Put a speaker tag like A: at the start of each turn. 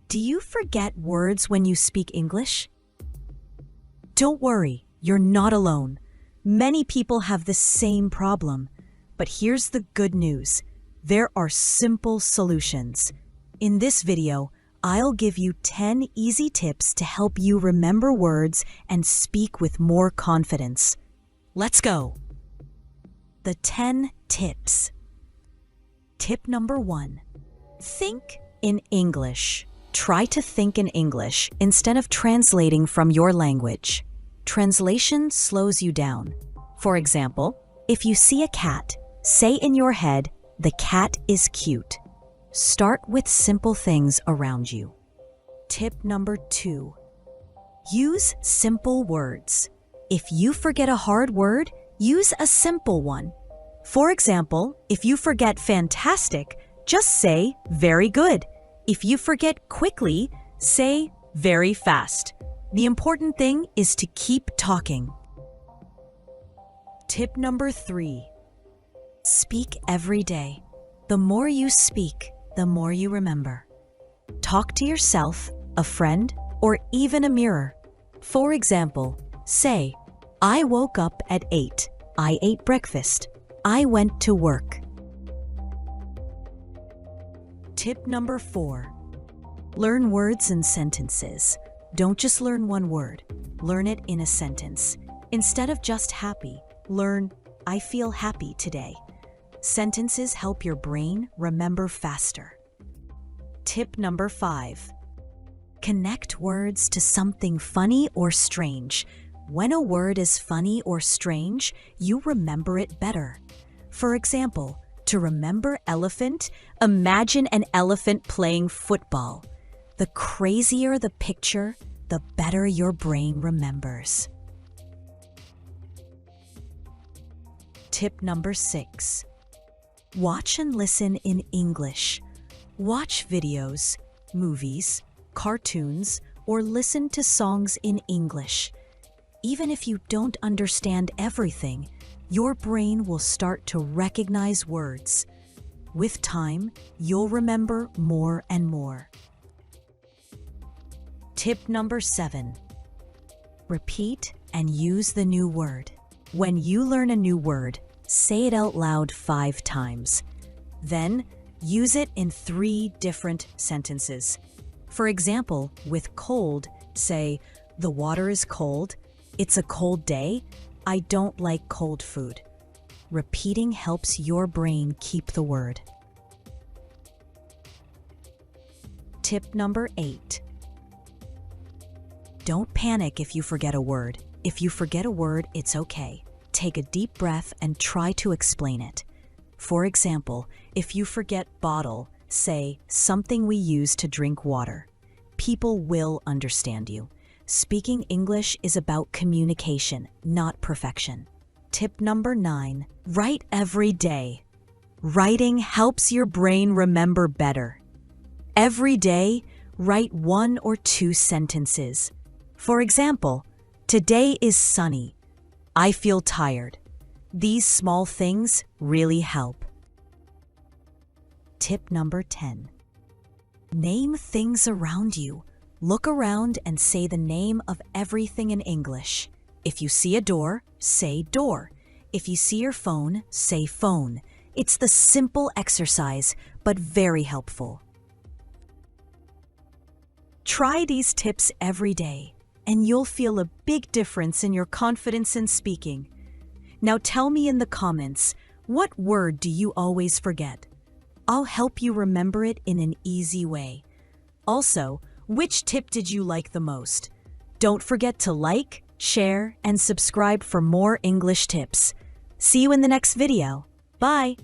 A: Do you forget words when you speak English? Don't worry, you're not alone. Many people have the same problem. But here's the good news. There are simple solutions. In this video, I'll give you 10 easy tips to help you remember words and speak with more confidence. Let's go! The 10 tips. Tip number 1. Think in English. Try to think in English instead of translating from your language. Translation slows you down. For example, if you see a cat, say in your head, "The cat is cute." Start with simple things around you. Tip number 2. Use simple words. If you forget a hard word, use a simple one. For example, if you forget fantastic, just say very good. If you forget quickly, say very fast. The important thing is to keep talking. Tip number 3. Speak every day. The more you speak, the more you remember. Talk to yourself, a friend, or even a mirror. For example, say, "I woke up at 8. I ate breakfast. I went to work." Tip number 4. Learn words and sentences. Don't just learn one word. Learn it in a sentence. Instead of just happy, learn, "I feel happy today." Sentences help your brain remember faster. Tip number 5. Connect words to something funny or strange. When a word is funny or strange, you remember it better. For example, to remember elephant, imagine an elephant playing football. The crazier the picture, the better your brain remembers. Tip number 6. Watch and listen in English. Watch videos, movies, cartoons, or listen to songs in English. Even if you don't understand everything, your brain will start to recognize words. With time, you'll remember more and more. Tip number 7. Repeat and use the new word. When you learn a new word, say it out loud 5 times. Then, use it in 3 different sentences. For example, with cold, say, "The water is cold. It's a cold day. I don't like cold food." Repeating helps your brain keep the word. Tip number 8. Don't panic if you forget a word. If you forget a word, it's okay. Take a deep breath and try to explain it. For example, if you forget bottle, say something we use to drink water. People will understand you. Speaking English is about communication, not perfection. Tip number 9. Write every day. Writing helps your brain remember better. Every day, write 1 or 2 sentences. For example, "Today is sunny. I feel tired." These small things really help. Tip number 10. Name things around you. Look around and say the name of everything in English. If you see a door, say door. If you see your phone, say phone. It's the simple exercise, but very helpful. Try these tips every day, and you'll feel a big difference in your confidence in speaking. Now tell me in the comments, what word do you always forget? I'll help you remember it in an easy way. Also, which tip did you like the most? Don't forget to like, share, and subscribe for more English tips. See you in the next video. Bye!